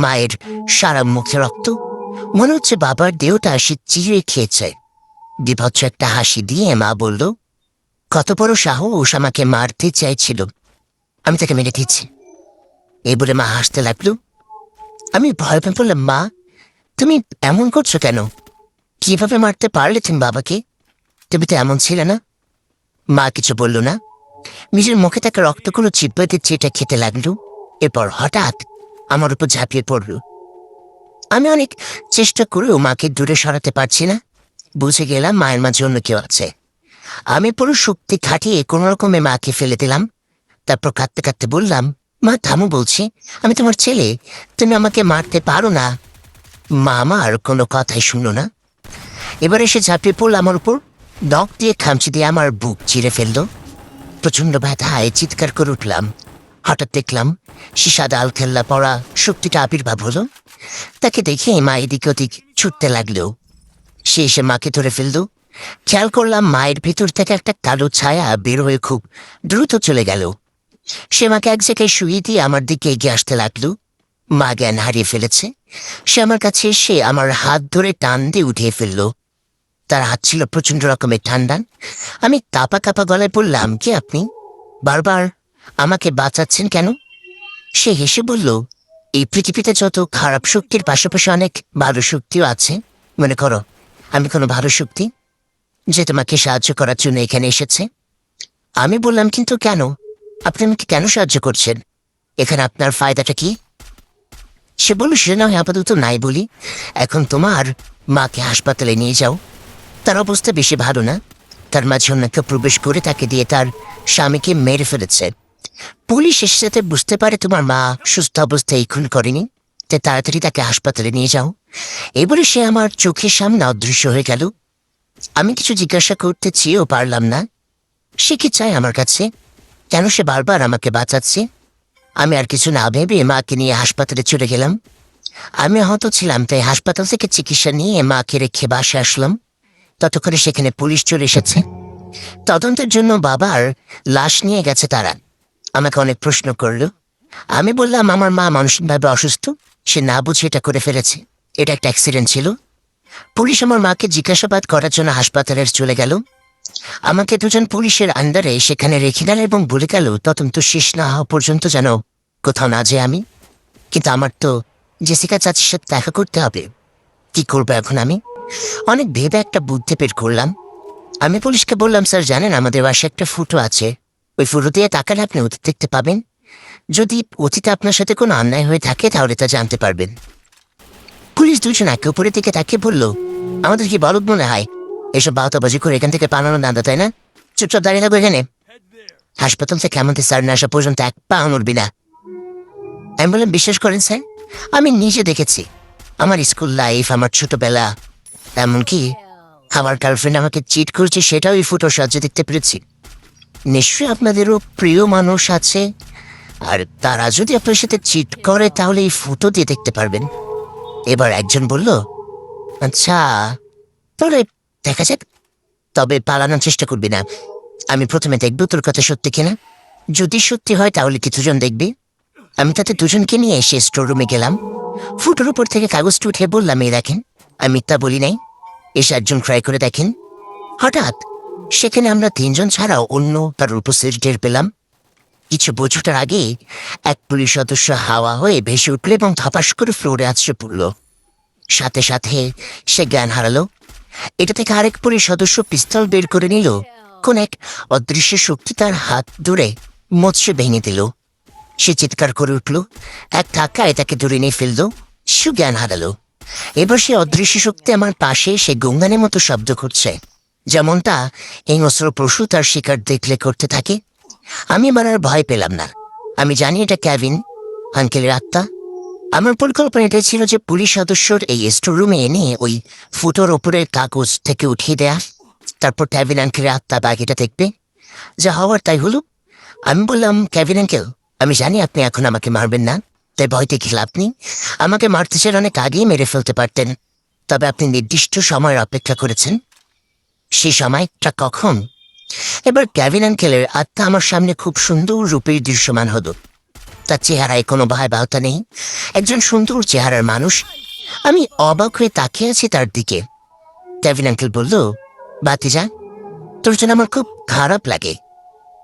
মায়ের সারা মুখে রক্ত। মনে হচ্ছে বাবার দেহটা সে চিড়ে খেয়েছে। বিভৎস একটা হাসি দিয়ে মা বলল, কত বড় সাহস আমাকে মারতে চাইছিল, আমি তাকে মেরে দিচ্ছি। এই বলে মা হাসতে লাগলো। আমি ভয় পেয়ে বললাম, মা তুমি এমন করছো কেন? কিভাবে মারতে পারলে তুমি বাবাকে? তুমি তো এমন ছিলে না। মা কিছু বলল না, নিজের মুখে থাকা রক্তগুলো চিপে দিচ্ছে, এটা খেতে লাগলো। এরপর হঠাৎ আমার উপর ঝাঁপিয়ে পড়ল। আমি অনেক চেষ্টা করেও মাকে দূরে সরাতে পারছি না। বুঝে গেলাম মায়ের মাঝে অন্য কেউ আছে। আমি পুরো শক্তি খাটিয়ে কোনো রকমে মাকে ফেলে দিলাম। তারপর কাঁদতে কাঁদতে বললাম, মা থামো বলছি, আমি তোমার ছেলে, তুমি আমাকে মারতে পারো না। মা আমার কোনো কথাই শুনল না। এবার এসে ঝাঁপিয়ে পড়ল আমার উপর, নখ দিয়ে খামচি দিয়ে আমার বুক চিরে ফেলল। প্রচণ্ড ব্যথায় চিৎকার করে উঠলাম। হঠাৎ দেখলাম সে সাদা আলখেল্লা পড়া শক্তিটা আবির্ভাব হলো। তাকে দেখে মা এদিকে ওদিক ছুটতে লাগলো। সে এসে মাকে ধরে ফেলল। খেয়াল করলাম মায়ের ভেতর থেকে একটা কালো ছায়া বের হয়ে খুব দ্রুত চলে গেল। সে মাকে এক জায়গায় শুয়ে দিয়ে আমার দিকে এগিয়ে আসতে লাগলো। মা জ্ঞান হারিয়ে ফেলেছে। সে আমার কাছে এসে আমার হাত ধরে টান দিয়ে উঠিয়ে ফেলল। তার হাত ছিল প্রচণ্ড রকমের ঠান্ডা। আমি কাঁপা কাঁপা গলায় বললাম, কে আপনি? বারবার আমাকে বাঁচাচ্ছেন কেন? সে হেসে বলল, এই পৃথিবীতে যত খারাপ শক্তির পাশাপাশি অনেক ভালো শক্তিও আছে। মনে করো আমি কোনো ভালো শক্তি, যে তোমাকে সাহায্য করার জন্য এখানে এসেছে। আমি বললাম, কিন্তু কেন? আপনি আমাকে কেন সাহায্য করছেন? এখানে আপনার ফায়দাটা কি? সে বলল, সে নয় আপাতত নাই বলি, এখন তোমার মাকে হাসপাতালে নিয়ে যাও। তার অবস্থা বেশি ভালো না। তার মাঝে অন্য কেউ প্রবেশ করে তাকে দিয়ে তার স্বামীকে মেরে ফেলেছে। পুলিশ এসে যাতে বুঝতে পারে তোমার মা সুস্থ অবস্থায় খুন করেনি, তাই তাড়াতাড়ি তাকে হাসপাতালে নিয়ে যাও। এবারে সে আমার চোখের সামনে অদৃশ্য হয়ে গেল। আমি কিছু জিজ্ঞাসা করতে চেয়েও পারলাম না। সে কি চায় আমার কাছে? কেন সে বারবার আমাকে বাঁচাচ্ছে? আমি আর কিছু না ভেবে মাকে নিয়ে হাসপাতালে চলে গেলাম। আমি আহত ছিলাম, তাই হাসপাতাল থেকে চিকিৎসা নিয়ে মাকে রেখে বাসে আসলাম। ততক্ষণে সেখানে পুলিশ চলে এসেছে। তদন্তের জন্য বাবার লাশ নিয়ে গেছে তারা। আমাকে অনেক প্রশ্ন করল। আমি বললাম, আমার মা মানসিকভাবে অসুস্থ, সে না বুঝে এটা করে ফেলেছে, এটা একটা অ্যাক্সিডেন্ট ছিল। পুলিশ আমার মাকে জিজ্ঞাসাবাদ করার জন্য হাসপাতালে চলে গেল। আমাকে দুজন পুলিশের আন্ডারে সেখানে রেখে গেল এবং বলে গেল তদন্ত শেষ না হওয়া পর্যন্ত যেন কোথাও না যাই আমি। কিন্তু আমার তো জেসিকা চাচির সাথে দেখা করতে হবে। কি করবো এখন আমি? অনেক ভেবে একটা বুদ্ধি বের করলাম। আমি পুলিশকে বললাম, স্যার জানেন আমাদের বাসায় একটা ফুটো আছে, ওই ফুটো দিয়ে তাকালে আপনি অতীত দেখতে পাবেন। যদি অতীতে আপনার সাথে কোনো অন্যায় হয়ে থাকে তাহলে তা জানতে পারবেন। পুলিশ দুজন একে উপরের দিকে তাকিয়ে বলল, আমাদের কি বলদ মনে হয়? এসব বাউতাবাজি করে এখান থেকে পালানো দাঁড়া, তাই না? চুপচাপ দাঁড়িয়ে থাকবো এখানে। হাসপাতাল থেকে আমাদের স্যার না আসা পর্যন্ত এক পা নড়বি না। আমি বললাম, বিশ্বাস করেন স্যার, আমি নিজে দেখেছি আমার স্কুল লাইফ, আমার ছোটবেলা, এমনকি আমার গার্লফ্রেন্ড আমাকে চিট করছে সেটাও এই ফুটোর সাহায্যে দেখতে পেরেছি। নিশ্চয়ই আপনাদেরও প্রিয় মানুষ আছে, আর তারা যদি আপনার সাথে চিট করে তাহলে এই ফুটো দিয়ে দেখতে পারবেন। এবার একজন বলল, আচ্ছা তাহলে দেখা যাক, তবে পালানোর চেষ্টা করবি না। আমি প্রথমে দেখবো তোর কথা সত্যি কিনা। যদি সত্যি হয় তাহলে কিছুজন দেখবি। আমি তাতে দুজনকে নিয়ে এসে স্টোর রুমে গেলাম। ফুটোর উপর থেকে কাগজটা উঠে বললাম, এই দেখেন, আমি মিথ্যা বলি নাই, এসে একজন ট্রাই করে দেখেন। হঠাৎ সেখানে আমরা তিনজন ছাড়াও অন্য তার উপস্থিতি টের পেলাম। কিছু বোঝাটার আগে এক পুলিশ সদস্য হাওয়া হয়ে ভেসে উঠল এবং ধপাস করে ফ্লোরে আছড়ে পড়ল। সাথে সাথে সে জ্ঞান হারালো। এটা থেকে আরেক পুলিশ সদস্য পিস্তল বের করে নিল। কোন এক অদৃশ্য শক্তি তার হাত ধরে মৎস্য ভেঙে দিল। সে চিৎকার করে উঠল। এক ধাক্কায় তাকে ধরে নিয়ে ফেলল। সুজ্ঞান হারালো। এবার সে অদৃশ্য শক্তি আমার পাশে সে গঙ্গানের মতো শব্দ করছে, যেমনটা হিংস্র পশু তার শিকার দেখলে করতে থাকে। আমি এবার আর ভয় পেলাম না। আমি জানি এটা কেভিন আঙ্কেলের আত্মা। আমার পরিকল্পনা এটাই ছিল যে পুলিশ সদস্যর এই স্টোর রুমে এনে ওই ফুটোর ওপরের কাগজ থেকে উঠিয়ে দেয়া, তারপর কেভিন আঙ্কেলের আত্মা বাকিটা দেখবে। যা হওয়ার তাই হলো। আমি বললাম, কেভিন আঙ্কেল, আমি জানি আপনি এখন আমাকে মারবেন না, তাই ভয় দেখিল। আপনি আমাকে মারতে চান অনেক আগেই মেরে ফেলতে পারতেন, তবে আপনি নির্দিষ্ট সময়ের অপেক্ষা করেছেন। সেই সময়টা কখন? এবার কেভিন আঙ্কেলের আত্মা আমার সামনে খুব সুন্দর রূপে দৃশ্যমান হলো। তার চেহারায় কোনো ভয়াবহতা নেই, একজন সুন্দর চেহারার মানুষ। আমি অবাক হয়ে তাকিয়ে আছি তার দিকে। কেভিন আঙ্কেল বলল, ভাতিজা, তোর জন্য আমার খুব খারাপ লাগে।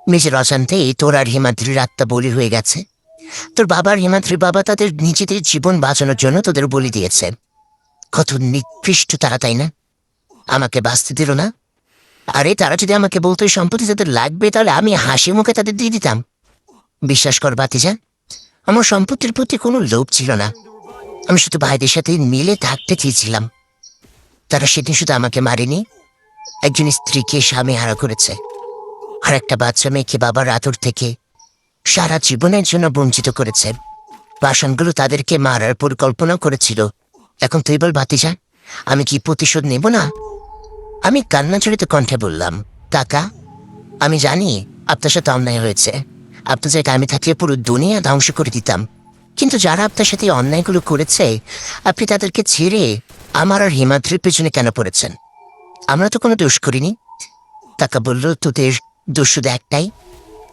নিজের অজান্তেই তোর আর হিমাদ্রির আত্মা বলি হয়ে গেছে। তোর বাবা আর হিমাদ্রির বাবা তাদের নিজেদের জীবন বাঁচানোর জন্য তোদের বলি দিয়েছে। কত নিকৃষ্ট তারা, তাই না? আমাকে বাঁচতে দিল না। আরে তারা যদি আমাকে বলতো এই সম্পত্তি তাদের লাগবে, তাহলে আমি হাসি মুখে তাদের দিয়ে দিতাম। বিশ্বাস কর ভাতিজা, আমার সম্পত্তির প্রতি কোনো লোভ ছিল না। আমি শুধু ভাইদের সাথে মিলে থাকতে চেয়েছিলাম। তারা সেদিন শুধু আমাকে মারেনি, একজন স্ত্রীকে স্বামী হারা করেছে, আর একটা বাচ্চা মেয়েকে বাবার আদর থেকে সারা জীবনের জন্য বঞ্চিত করেছে। বাসনগুলো তাদেরকে মারার পরিকল্পনা করেছিল। এখন তুই বল ভাতিজা, আমি কি প্রতিশোধ নেব না? আমি কান্নাজড়িত কণ্ঠে বললাম, কাকা, আমি জানি আপনার সাথে অন্যায় হয়েছে। আপনার জায়গায় আমি থাকলে পুরো দুনিয়া ধ্বংস করে দিতাম। কিন্তু যারা আপনার সাথে অন্যায়গুলো করেছে, আপনি তাদেরকে ছেড়ে আমার আর হিমাদ্রির পেছনে কেন পড়েছেন? আমরা তো কোনো দোষ করিনি। কাকা বলল, তোদের দোষ শুধু একটাই,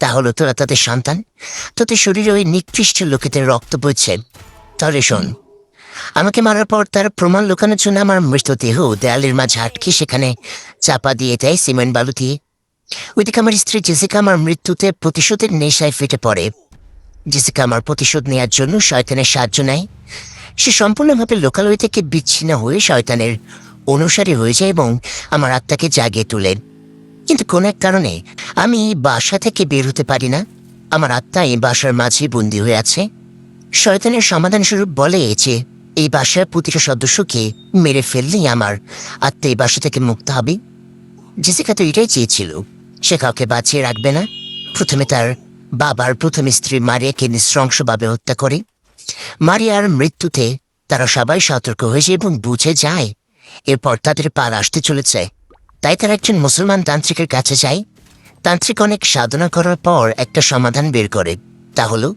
তা হলো তোরা তাদের সন্তান। তোদের শরীরে ওই নিকৃষ্ট লোকেদের রক্ত বইছে। তাহলে শোন, আমাকে মারার পর তার প্রমাণ লুকানোর জন্য আমার মৃতদেহ দেয়ালের মাঝে আটকে সেখানে চাপা দিয়ে দেয় সিমেন্ট বালু দিয়ে। ওইদিকে আমার স্ত্রী জেসিকা আমার মৃত্যুতে প্রতিশোধের নেশায় ফেটে পড়ে। জেসিকা আমার প্রতিশোধ নেওয়ার জন্য শয়তানের সাহায্য নেয়। সে সম্পূর্ণভাবে লোকালয় থেকে বিচ্ছিন্ন হয়ে শয়তানের অনুসারী হয়ে যায় এবং আমার আত্মাকে জাগিয়ে তোলে। কিন্তু কোনো এক কারণে আমি বাসা থেকে বের হতে পারি না। আমার আত্মা এই বাসার মাঝে বন্দী হয়ে আছে। শয়তানের সমাধান স্বরূপ বলে যে এই বাসার প্রতিটা সদস্যকে মেরে ফেললেই আমার আত্মা এই বাসা থেকে মুক্ত হবে। জেসিকা তো এটাই চেয়েছিল, সে কাউকে বাঁচিয়ে রাখবে না। প্রথমে তার বাবার প্রথম স্ত্রী মারিয়াকে নৃশংসভাবে হত্যা করে। মারিয়ার মৃত্যুতে তারা সবাই সতর্ক হয়েছে এবং বুঝে যায় এরপর তাদের পার আসতে চলেছে। তাই তারা একজন মুসলমান তান্ত্রিকের কাছে যায়। তান্ত্রিক অনেক সাধনা করার পর একটা সমাধান বের করে, তা হলো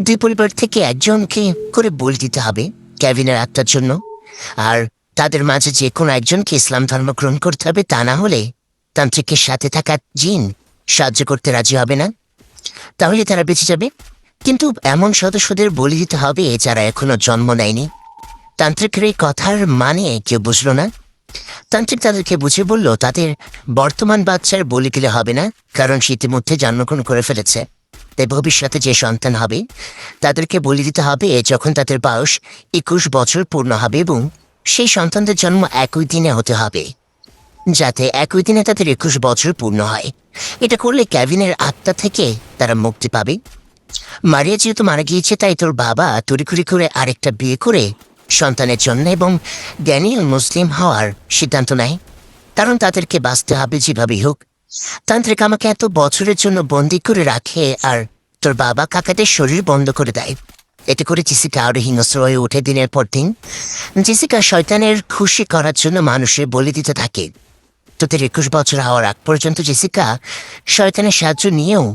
দুই পরিবার থেকে একজনকে করে বলি দিতে হবে কেভিনের আত্মার জন্য, আর তাদের মাঝে যে কোনো একজনকে ইসলাম ধর্ম গ্রহণ করতে হবে। তা না হলে তান্ত্রিকের সাথে থাকা জিন সাহায্য করতে রাজি হবে না, তাহলে তারা বেঁচে যাবে। কিন্তু এমন সদস্যদের বলি দিতে হবে যারা এখনো জন্ম নেয়নি। তান্ত্রিকের এই কথার মানে কেউ বুঝল না। তান্ত্রিক তাদেরকে বুঝে বলল, তাদের বর্তমান বাচ্চার বলি দিলে হবে না, কারণ সে ইতিমধ্যে জন্মগ্রহণ করে ফেলেছে। তাই ভবিষ্যতে যে সন্তান হবে তাদেরকে বলি দিতে হবে যখন তাদের বয়স 21 বছর পূর্ণ হবে, এবং সেই সন্তানদের জন্ম একই দিনে হতে হবে, যাতে একই দিনে তাদের 21 বছর পূর্ণ হয়। এটা করলে কেভিনের আত্মা থেকে তারা মুক্তি পাবে। মারিয়া যেহেতু মারা গিয়েছে, তাই তোর বাবা তড়িঘড়ি করে আরেকটা বিয়ে করে সন্তানের জন্য এবং ড্যানিয়েল মুসলিম হওয়ার সিদ্ধান্ত নেয়, কারণ তাদেরকে বাঁচতে হবে যেভাবেই হোক। তান্ত্রিক আমাকে এত বছরের জন্য বন্দি করে রাখে, আর তোর বাবা কাকাদের শরীর বন্ধ করে দেয়। এতে করে জেসিকা আরো হিংস্র হয়ে ওঠে দিনের পর দিন। জেসিকা শয়তানের খুশি করার জন্য মানুষের বলি দিতে থাকে। তোদের 21 বছর হওয়ার আগ পর্যন্ত জেসিকা শয়তানের সাহায্য নিয়েও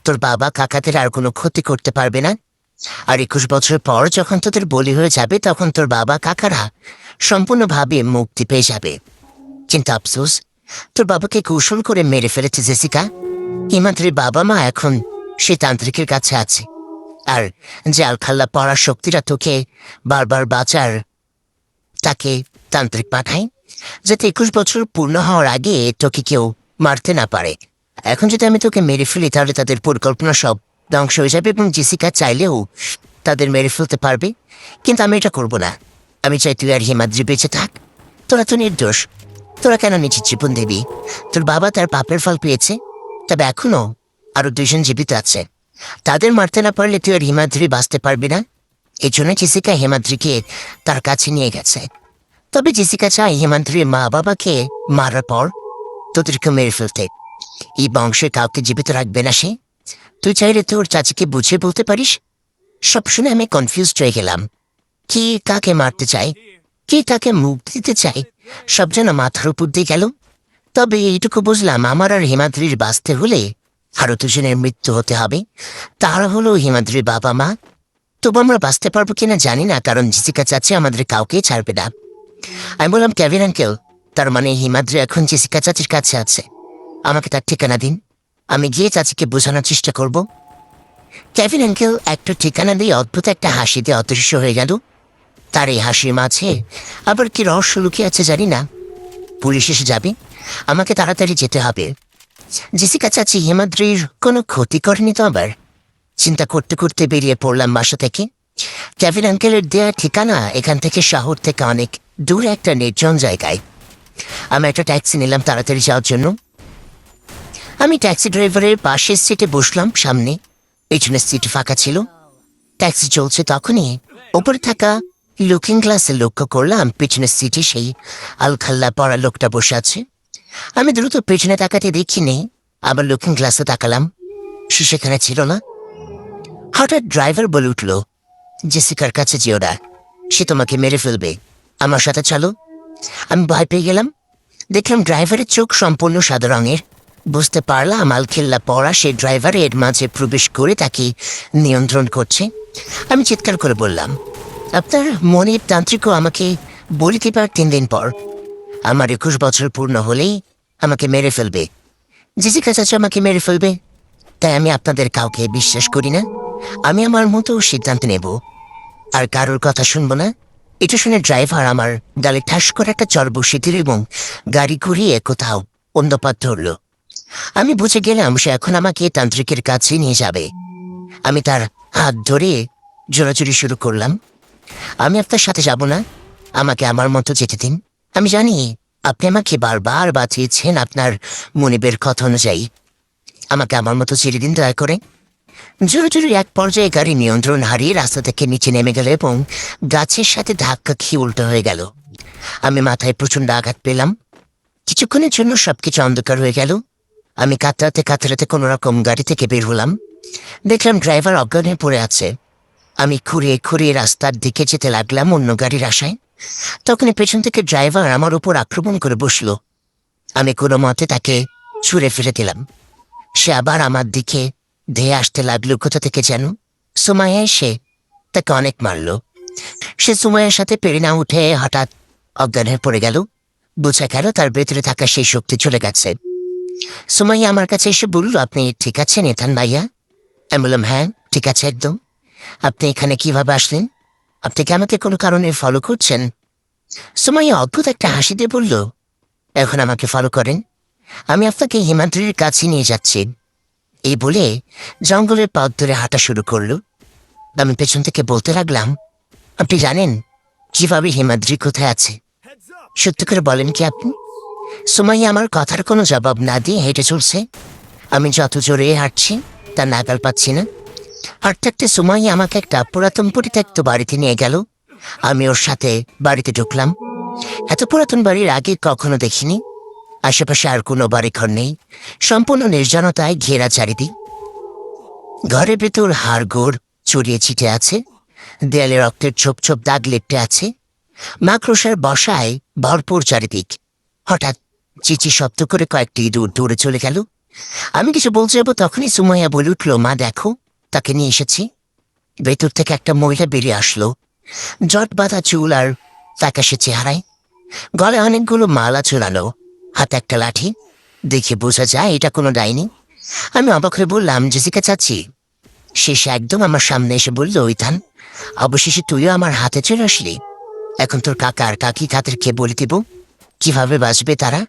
তোর বাবা কাকাদের আর কোনো ক্ষতি করতে পারবে না। আর 21 বছর পর যখন তোদের বলি হয়ে যাবে, তখন তোর বাবা কাকারা সম্পূর্ণভাবে মুক্তি পেয়ে যাবে। কিন্তু আফসোস, তোর বাবাকে কৌশল করে মেরে ফেলেছে জেসিকা। হিমাদ্রির বাবা মা এখন সে তান্ত্রিকের কাছে আছে, আর যে আলখাল্লা পড়ার শক্তিরা তোকে বারবার বাঁচার তাকে তান্ত্রিক পাঠায়, যাতে 21 বছর পূর্ণ হওয়ার আগে তোকে কেউ মারতে না পারে। এখন যদি আমি তোকে মেরে ফেলি, তাহলে তাদের পরিকল্পনা সব ধ্বংস হয়ে যাবে এবং জেসিকা চাইলেও তাদের মেরে ফেলতে পারবে। কিন্তু আমি এটা করব না। আমি চাই তুই আর হিমাদ্রি বেঁচে থাক। তোরা তো নির্দোষ, তোরা কেন নিজের জীবন দেবি? তোর বাবা তার পাপের ফল পেয়েছে, তবে এখনো আরো 2 জন জীবিত আছে। তাদের মারতে না পারলে তুই আর হিমাদ্রি বাঁচতে পারবি না। এই জন্য জেসিকা হিমাদ্রিকে তার কাছে নিয়ে গেছে। তবে জেসিকা চায় হিমাদ্রির মা বাবাকে মারার পর তোদেরকে মেরে ফেলতে। এই বংশে কাউকে জীবিত রাখবে না সে। তুই চাইলে তোর চাচিকে বুঝিয়ে বলতে পারিস। সব শুনে আমি কনফিউজড হয়ে গেলাম। কি কাকে মারতে চাই, কি তাকে মুক্তি দিতে চাই, সব যেন মাথার উপর দিয়ে গেল। তবে এইটুকু বুঝলাম, আমার আর হিমাদ্রির বাঁচতে হলে আরো 2 জনের মৃত্যু হতে হবে। তারা হলো হিমাদ্রির বাবা মা। তবু আমরা বাঁচতে পারবো কিনা জানি না, কারণ জেসিকা চাচি আমাদের কাউকে ছাড়বে না। আমি বললাম, কেভিন আঙ্কেল, তার মানে হিমাদ্রি এখন জেসিকা চাচির কাছে আছে। আমাকে তার ঠিকানা দিন, আমি গিয়ে চাচিকে বোঝানোর চেষ্টা করব। কেভিন আঙ্কেল একটা ঠিকানা দিয়ে অদ্ভুত একটা হাসিতে অদৃশ্য হয়ে গেল। তার এই হাসির মাঝে আবার কি রহস্য লুকিয়ে আছে জানি না। পুলিশ এসে যাবে, আমাকে তাড়াতাড়ি যেতে হবে। জেসিকা চাচি হিমাদ্রির কোনো ক্ষতি করেনি তো আবার? চিন্তা করতে করতে বেরিয়ে পড়লাম বাসা থেকে। কেভিন আঙ্কেলের দেয়া ঠিকানা এখান থেকে শহর থেকে অনেক দূরে একটা নির্জন জায়গায়। আমি একটা ট্যাক্সি নিলাম তাড়াতাড়ি যাওয়ার জন্য। আমি ট্যাক্সি ড্রাইভারের পাশের সিটে বসলাম। সামনে পেছনের সিট ফাঁকা ছিল। ট্যাক্সি চলছে, তখনই ওপরে থাকা লুকিং গ্লাসে লক্ষ্য করলাম পেছনের সিটে সেই আলখাল্লা পড়া লোকটা বসে আছে। আমি দ্রুত পেছনে তাকাতে দেখিনি, আবার লুকিং গ্লাসে তাকালাম, সে সেখানে ছিল না। হঠাৎ ড্রাইভার বলে উঠল, জেসিকার কাছে যেও না, সে তোমাকে মেরে ফেলবে, আমার সাথে চলো। আমি ভয় পেয়ে গেলাম। দেখলাম ড্রাইভারের চোখ সম্পূর্ণ সাদা রঙের। বুঝতে পারলাম আলখেল্লা পড়া সে ড্রাইভারের মাঝে প্রবেশ করে তাকে নিয়ন্ত্রণ করছে। আমি চিৎকার করে বললাম, আপনার মনিব তান্ত্রিকও আমাকে বলিতে পার 3 দিন পর আমার 21 বছর পূর্ণ হলেই আমাকে মেরে ফেলবে। জেসিকা চাচা আমাকে মেরে ফেলবে, তাই আমি আপনাদের কাউকে বিশ্বাস করি না। আমি আমার মতো সিদ্ধান্ত নেব, আর কারোর কথা শুনবো না। এটা শুনে ড্রাইভার আমার গালে ঠাস করে একটা চর বসিয়ে দিল এবং গাড়ি ঘুরিয়ে কোথাও অন্য পথ ধরল। আমি বুঝে গেলাম সে এখন আমাকে তান্ত্রিকের কাছে নিয়ে যাবে। আমি তার হাত ধরে জোরাজুরি শুরু করলাম, আমি আপনার সাথে যাব না, আমাকে আমার মতো যেতে দিন। আমি জানি আপনি আমাকে বারবার বাঁচিয়েছেন আপনার মনিবের কথা অনুযায়ী, আমাকে আমার মতো ছেড়ে দিন দয়া করে। জোরাজুরি এক পর্যায়ে গাড়ি নিয়ন্ত্রণ হারিয়ে রাস্তা থেকে নিচে নেমে গেল এবং গাছের সাথে ধাক্কা খেয়ে উল্টো হয়ে গেল। আমি মাথায় প্রচণ্ড আঘাত পেলাম। কিছুক্ষণের জন্য সবকিছু অন্ধকার হয়ে গেল। আমি কাতরাতে কাতরাতে কোনো রকম গাড়ি থেকে বের হলাম। দেখলাম ড্রাইভার অজ্ঞান হয়ে পড়ে আছে। আমি খুঁড়িয়ে খুঁড়িয়ে রাস্তার দিকে যেতে লাগলাম অন্য গাড়ির আশায়। তখনই পেছন থেকে ড্রাইভার আমার উপর আক্রমণ করে বসল। আমি কোনো মতে তাকে ছুঁড়ে ফেলে দিলাম। সে আবার আমার দিকে ধেয়ে আসতে লাগলো কোথা থেকে যেন। সুমাইয়া এসে তাকে অনেক মারল। সে সুমাইয়ার সাথে পেরে না উঠে হঠাৎ অজ্ঞান হয়ে পড়ে গেল। বোঝা গেল তার ভেতরে থাকা সেই শক্তি চলে গেছে। সুমাইয়া আমার কাছে এসে বলল, আপনি ঠিক আছেন এথান ভাইয়া? আমি বললাম, হ্যাঁ ঠিক আছে একদম। আপনি এখানে কিভাবে আসলেন? আপনি কি আমাকে কোনো কারণে ফলো করছেন? সুমাইয়া অদ্ভুত একটা হাসি দিয়ে বলল, এখন আমাকে ফলো করেন, আমি আপনাকে হিমাদ্রির কাছে নিয়ে যাচ্ছি। এই বলে জঙ্গলের পথ ধরে হাঁটা শুরু করল। আমি পেছন থেকে বলতে লাগলাম, আপনি জানেন কিভাবে হিমাদ্রি কোথায় আছে? সত্যি করে বলেন কি আপনি? সুমাইয়া আমার কথার কোনো জবাব না দিয়ে হেঁটে চলছে। আমি যত জোরে হাঁটছি তার নাগাল পাচ্ছি না। হাঁটতে হাঁটতে সুমাইয়া আমাকে একটা পুরাতন পরিত্যক্ত বাড়িতে নিয়ে গেল। আমি ওর সাথে বাড়িতে ঢুকলাম। এত পুরাতন বাড়ির আগে কখনো দেখিনি। আশেপাশে আর কোনো বাড়িঘর নেই, সম্পূর্ণ নির্জনতায় ঘেরা চারিদিক। ঘরের ভেতর হাড়গোড় ছড়িয়ে ছিটে আছে, দেয়ালে রক্তের ছোপ ছোপ দাগ লেপটে আছে, মাকড়সার বসায় ভরপুর চারিদিক। হঠাৎ চিচি শব্দ করে কয়েকটি ইঁদুর দৌড়ে চলে গেল। আমি কিছু বলতে যাবো, তখনই সুমাইয়া বলে উঠল, মা দেখো, তাকে নিয়ে এসেছি। ভেতর থেকে একটা মহিলা বেরিয়ে আসলো, জট বাঁধা চুল আর ফ্যাকাশে চেহারায়, গলায় অনেকগুলো মালা ঝুলানো, হাতে একটা লাঠি। দেখে বোঝা যায় এটা কোনো ডাইনি। আমি অবাক হয়ে বললাম, জেসিকা চাচি। শেষে একদম আমার সামনে এসে বলল, ইথান, অবশেষে তুইও আমার হাতে চলে আসলি। এখন তোর কাকা আর কাকি তাদেরকে বলে দিব কিভাবে বাঁচবে তারা।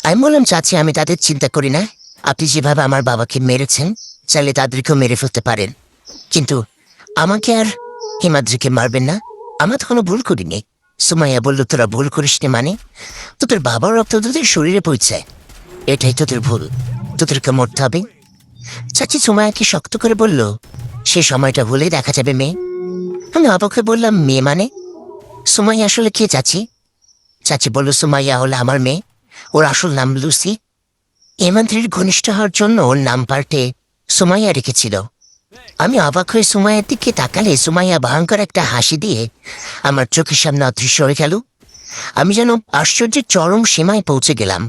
আমি বললাম, চাচি আমি তাদের চিন্তা করি না, আপনি যেভাবে আমার বাবাকে মেরেছেন চাইলে তাদেরকেও মেরে ফেলতে পারেন, কিন্তু আমাকে আর হিমাদ্রিকে মারবেন না, আমরা তো কোনো ভুল করিনি। সুমাইয়া বলল, তোরা ভুল করিসনি মানে? তোদের বাবার রক্ত তোদের শরীরে পৌঁছায়, এটাই তোদের ভুল, তোদেরকে মরতে হবে। চাচি সুমাইয়াকে শক্ত করে বলল, সে সময়টা ভুলেই দেখা যাবে মেয়ে। আমি অবাক হয়ে বললাম, মেয়ে মানে? সুমাইয়া আসলে কে চাচি? চাচি বলল, সুমাইয়া হলো আমার মেয়ে, ওর আসল নাম লুসি। হিমাদ্রির ঘনিষ্ঠ হওয়ার জন্য ওর নাম পাল্টে সুমাইয়া রেখেছিল। আমি অবাক হয়ে সুমাইয়ার দিকে তাকালে সুমাইয়া ভয়ঙ্কর একটা হাসি দিয়ে আমার চোখের সামনে অদৃশ্য হয়ে গেল। আমি যেন আশ্চর্যের চরম সীমায় পৌঁছে গেলাম।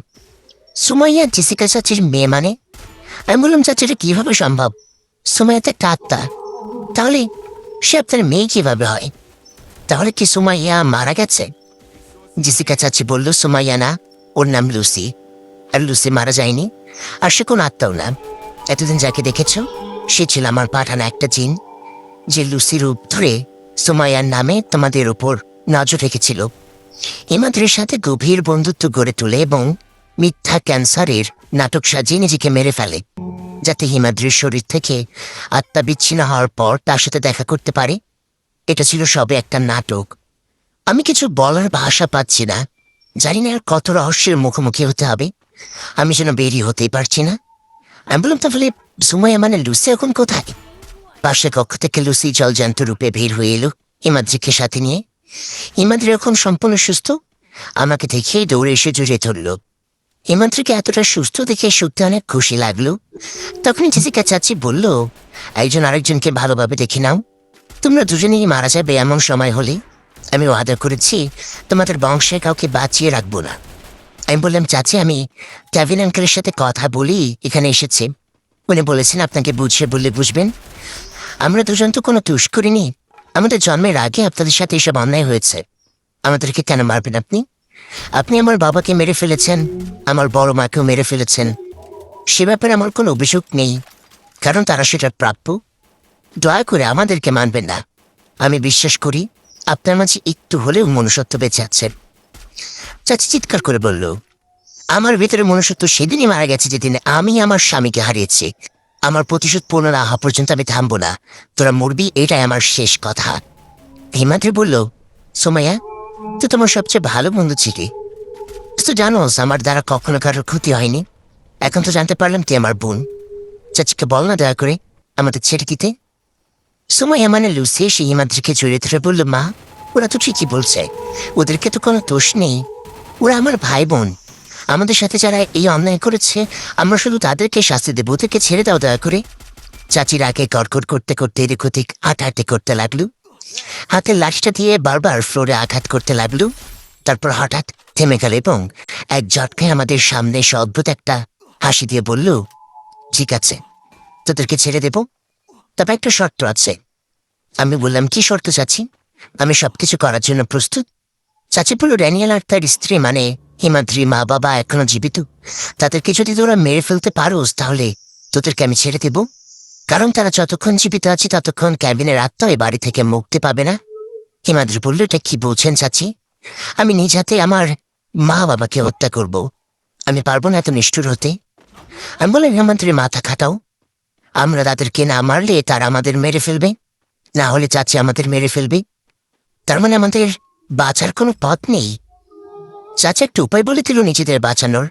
সুমাইয়া জেসিকা চাচির মেয়ে মানে? আমি বললাম, চাচিটা কিভাবে সম্ভব? সুমাইয়া তো একটা আত্মা, তাহলে সে আপনার মেয়ে কিভাবে হয়? তাহলে কি সুমাইয়া মারা গেছে? জেসিকা চাচি বলল, সুমাইয়া না, ওর নাম লুসি। আর লুসি মারা যায়নি, আর সে কোন আত্মাও না। এতদিন যাকে দেখেছ সে ছিল আমার পাঠানো একটা জিন, যে লুসির রূপ ধরে সুমাইয়ার নামে তোমাদের উপর নজর রেখেছিল। হিমাদ্রির সাথে গভীর বন্ধুত্ব গড়ে তোলে এবং মিথ্যা ক্যান্সারের নাটক সাজিয়ে নিজেকে মেরে ফেলে, যাতে হিমাদ্রির শরীর থেকে আত্মা বিচ্ছিন্ন হওয়ার পর তার সাথে দেখা করতে পারে। এটা ছিল সবে একটা নাটক। আমি কিছু বলার ভাষা পাচ্ছি না, জানি না আর কত রহস্যের মুখোমুখি হতে হবে। আমি যেন বেরিয়ে হতেই পারছি না। আমি বললাম, তাহলে সুমাইয়া মানে লুসি এখন কোথায়? পাশে কক্ষ থেকে লুসি জলজান্ত রূপে বের হয়ে এলো হিমাদ্রিকে সাথে নিয়ে। হিমাদ্রি এখন সম্পূর্ণ সুস্থ। আমাকে দেখেই দৌড়ে এসে জড়িয়ে ধরল। হিমাদ্রিকে এতটা সুস্থ দেখে সত্যি অনেক খুশি লাগলো। তখনই জেসিকা চাচি বলল, একজন আরেকজনকে ভালোভাবে দেখে নাও, তোমরা দুজনেই মারা যাবে এমন সময় হলে। আমি ওয়াদা করেছি তোমাদের বংশে কাউকে বাঁচিয়ে রাখবো না। আমি বললাম, চাচি আমি কেভিন আঙ্কেলের সাথে কথা বলি এখানে এসেছে। উনি বলেছেন আপনাকে বুঝিয়ে বললে বুঝবেন। আমরা দুজন তো কোনো তুষ করিনি। আমাদের জন্মের আগে আপনাদের সাথে এসব অন্যায় হয়েছে। আমাদেরকে কেন মারবেন আপনি? আপনি আমার বাবাকে মেরে ফেলেছেন, আমার বড় মাকেও মেরে ফেলেছেন। সে ব্যাপারে আমার কোনো অভিযোগ নেই, কারণ তারা সেটার প্রাপ্য। দয়া করে আমাদেরকে মানবেন না। আমি বিশ্বাস করি আপনার মাঝে একটু হলেও মনুষ্যত্ব বেঁচে আছেন। চাচি চিৎকার করে বলল, আমার ভিতরে মনুষ্যত্ব সেদিনই মারা গেছে যেদিন আমি আমার স্বামীকে হারিয়েছি। আমার প্রতিশোধ পূর্ণ না হওয়া পর্যন্ত আমি থামবো না। তোরা মরবি, এটাই আমার শেষ কথা। হিমাদ্রি বলল, সুমাইয়া তুই তোমার সবচেয়ে ভালো বন্ধু ছিলি। তুই তো জানোস আমার দ্বারা কখনো কারোর ক্ষতি হয়নি। এখন তো জানতে পারলাম তুই আমার বোন। চাচিকে বল না দয়া করে আমাদের ছেড়ে দিতে। সুমাইয়া মানে লুসি এসে হিমাদ্রিকে জড়িয়ে ধরে বলল, মা ওরা তো ঠিকই বলছে, ওদেরকে তো কোনো দোষ নেই। ওরা আমার ভাই বোন। আমাদের সাথে যারা এই অন্যায় করেছে আমরা শুধু তাদেরকে শাস্তি দেবো, ওদেরকে ছেড়ে দাও দয়া করে। চাচির আগে কড়কড় করতে করতে এদিক ওদিক হাঁটাহাঁটি করতে লাগলো। হাতের লাঠিটা দিয়ে বারবার ফ্লোরে আঘাত করতে লাগলো। তারপর হঠাৎ থেমে গেল এবং এক ঝটকায় আমাদের সামনে এসে অদ্ভুত একটা হাসি দিয়ে বলল, ঠিক আছে তোদেরকে ছেড়ে দেব, তবে একটা শর্ত আছে। আমি বললাম, কি শর্ত চাচি? আমি সবকিছু করার জন্য প্রস্তুত। চাচি বলল, ড্যানিয়েল আর তার স্ত্রী মানে হিমাদ্রি মা বাবা এখনো জীবিত। তাদেরকে যদি তোরা মেরে ফেলতে পারোস তাহলে তোদেরকে আমি ছেড়ে দেব, কারণ তারা যতক্ষণ জীবিত আছে ততক্ষণ ক্যাবিনের আত্মা এই বাড়ি থেকে মুক্তি পাবে না। হিমাদ্রি বলল, এটা কি বলছেন চাচি? আমি নিজ হাতে আমার মা বাবাকে হত্যা করব। আমি পারবো না এত নিষ্ঠুর হতে। আমি বললাম, হিমাদ্রি মাথা খাটাও। আমরা তাদেরকে না মারলে তারা আমাদের মেরে ফেলবে, না হলে চাচি আমাদের মেরে ফেলবে। তার মানে আমাদের বাঁচার কোনো পথ নেই। চাচা একটা উপায় বলে দিল নিজেদের বাঁচানোর।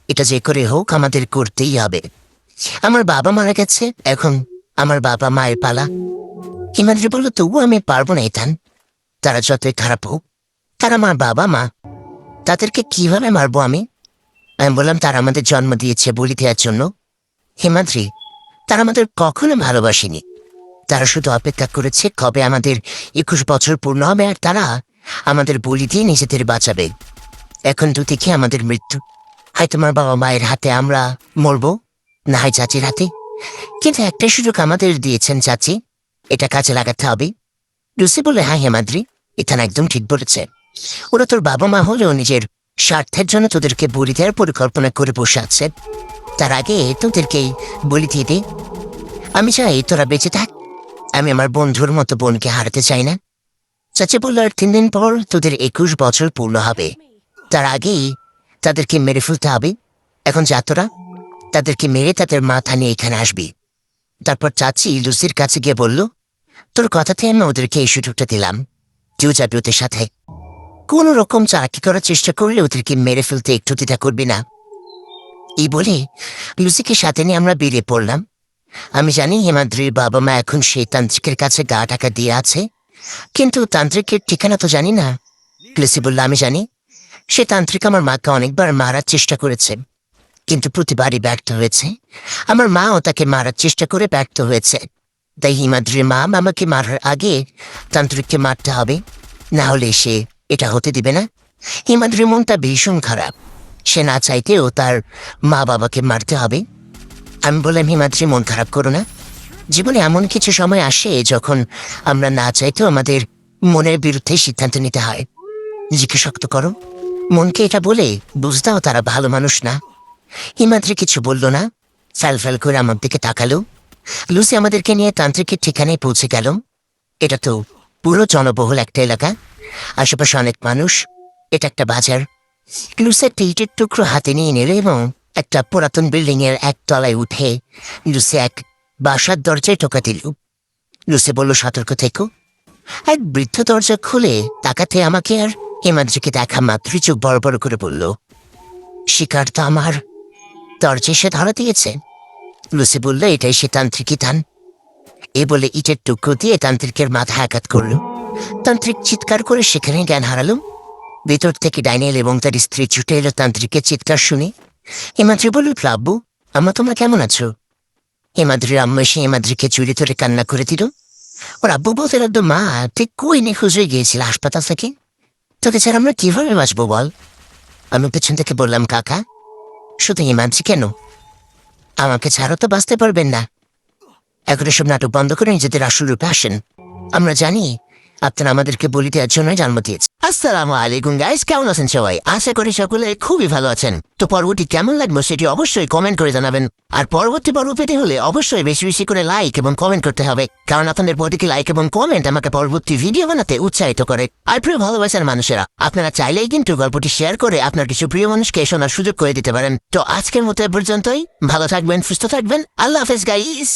এটা যে করে হোক আমাদের করতেই হবে। আমার বাবা মারা গেছে, এখন আমার বাবা মায়ের পালা। হিমাদ্রি বলল, তবুও আমি পারবো না ইথান। তারা যতই খারাপ হোক, তারা আমার বাবা মা, তাদেরকে কিভাবে মারবো আমি? আমি বললাম, তারা আমাদের জন্ম দিয়েছে বলি দেওয়ার জন্য। হিমাদ্রি, তারা আমাদের কখনো ভালোবাসেনি। তারা শুধু অপেক্ষা করেছে কবে আমাদের 21 বছর পূর্ণ হবে আর তারা আমাদের বলি দিয়ে নিজেদের বাঁচাবে। এখন দুদিকে আমাদের মৃত্যু। হয় তোমার বাবা মায়ের হাতে আমরা মরবো, না হয় চাচির হাতে। কিন্তু একটাই সুযোগ আমাদের দিয়েছেন চাচি, এটা কাজে লাগাতে হবে। লুসি বলে, হ্যাঁ হিমাদ্রি, এখানে একদম ঠিক বলেছে। ওরা তোর বাবা মা হলেও নিজের স্বার্থের জন্য তোদেরকে বলি দেওয়ার পরিকল্পনা করে বসে আছে। তার আগে তোদেরকেই বলি দিয়ে দে। আমি চাই তোরা বেঁচে থাক। আমি আমার বন্ধুর মতো বোনকে হারাতে চাই না। চাচি বলল, আর 3 দিন পর তোদের 21 বছর পূর্ণ হবে। তার আগেই তাদেরকে মেরে ফেলতে হবে। এখন যা তোরা তাদেরকে মেরে তাদের মাথা নিয়ে এখানে আসবি। তারপর চাচি লুসির কাছে গিয়ে বলল, তোর কথাতে আমি ওদেরকে এই সুযোগটা দিলাম, কেউ যাবে ওদের সাথে। কোন রকম চাকরি করার চেষ্টা করলে ওদেরকে মেরে ফেলতে একটু দ্বিধা করবি না। এই বলে লুসিকে সাথে নিয়ে আমরা বেরিয়ে পড়লাম। আমি জানি হিমাদ্রির বাবা মা এখন সেই তান্ত্রিকের কাছে গা টাকা দিয়ে আছে, কিন্তু তান্ত্রিকের ঠিকানা তো জানি না। লুসি বলল, আমি জানি। সে তান্ত্রিক আমার মাকে অনেকবার মারার চেষ্টা করেছে, কিন্তু প্রতিবারই ব্যর্থ হয়েছে। আমার মাও তাকে মারার চেষ্টা করে ব্যর্থ হয়েছে। তাই হিমাদ্রির মা আমাকে মারার আগে তান্ত্রিককে মারতে হবে, না হলে সে এটা হতে দিবে না। হিমাদ্রির মনটা ভীষণ খারাপ, সে না চাইতেও তার মা বাবাকে মারতে হবে। আমি বললাম, হিমাদ্রি মন খারাপ করো না। জীবনে এমন কিছু সময় আসে যখন আমরা না চাইতেও আমাদের মনের বিরুদ্ধে সিদ্ধান্ত নিতে হয়। নিজেকে শক্ত করো, মনকে এটা বলে বুঝ দাও তারা ভালো মানুষ না। হিমাদ্রি কিছু বলল না, ফ্যাল ফ্যাল করে আমার দিকে তাকালো। লুসি আমাদেরকে নিয়ে তান্ত্রিকের ঠিকানায় পৌঁছে গেল। এটা তো পুরো জনবহুল একটা এলাকা, আশেপাশে অনেক মানুষ। এটা একটা বাজার। লুসি একটা ইটের টুকরো হাতে নিয়ে নিল এবং একটা পুরাতন বিল্ডিং এর এক তলায় উঠে লুসি এক বাসার দরজায় টোকা দিল। লুসি বলল, সতর্ক থেকো। এক বৃদ্ধ দরজা খুলে তাকাতে আমাকে আর হিমাদ্রিকে দেখা মাত্রই চোখ বড় বড় করে বলল, শিকার তো আমার দরজায় এসে ধরা দিয়েছে। লুসি বলল, এটাই সে তান্ত্রিকই থান। এ বলে ইটের টুকরো দিয়ে তান্ত্রিকের মাথা আঘাত করল। তান্ত্রিক চিৎকার করে সেখানে জ্ঞান হারালো। ভেতর থেকে ডাইনেল এবং তার স্ত্রী ছুটে এলো তান্ত্রিকের চিৎকার শুনে। হিমাদ্রি বলল, আব্বু আম্মা তোমরা কেমন আছো? হিমাদ্রির আম্মা এসে হিমাদ্রিকে চুরি ধরে কান্না করে দিল। ওর আব্বু বলতে লাগলো, মা তুই কই নিখোঁজ হয়ে গিয়েছিল হাসপাতাল থেকে? তোকে ছাড়া আমরা কিভাবে বাঁচবো বল? আমি পেছন থেকে বললাম, কাকা শুধু হিমাদ্রি কেন, আমাকে ছাড়া তো বাঁচতে পারবেন না। এখন এসব নাটক বন্ধ করে নিজেদের আসল রূপে আসেন। আমরা জানি আপনারা আমাদেরকে বলি দেওয়ার জন্য জন্ম দিয়েছে। আসসালামু আলাইকুম গাইস, কেমন আছেন সবাই? আশা করি সকলে খুবই ভালো আছেন। তো পরবর্তী কেমন লাগবে সেটি অবশ্যই কমেন্ট করে জানাবেন। আর পরবর্তী পর্ব পেতে হলে অবশ্যই বেশি বেশি করে লাইক এবং কমেন্ট করতে হবে, কারণ আপনাদের প্রতিটি লাইক এবং কমেন্ট আমাকে পরবর্তী ভিডিও বানাতে উৎসাহিত করে। আর প্রিয় ভালোবাসার মানুষেরা, আপনারা চাইলেই কিন্তু গল্পটি শেয়ার করে আপনার কিছু প্রিয় মানুষকে শোনার সুযোগ করে দিতে পারেন। তো আজকের মতো এ পর্যন্তই। ভালো থাকবেন, সুস্থ থাকবেন। আল্লাহ হাফেজ গাইস।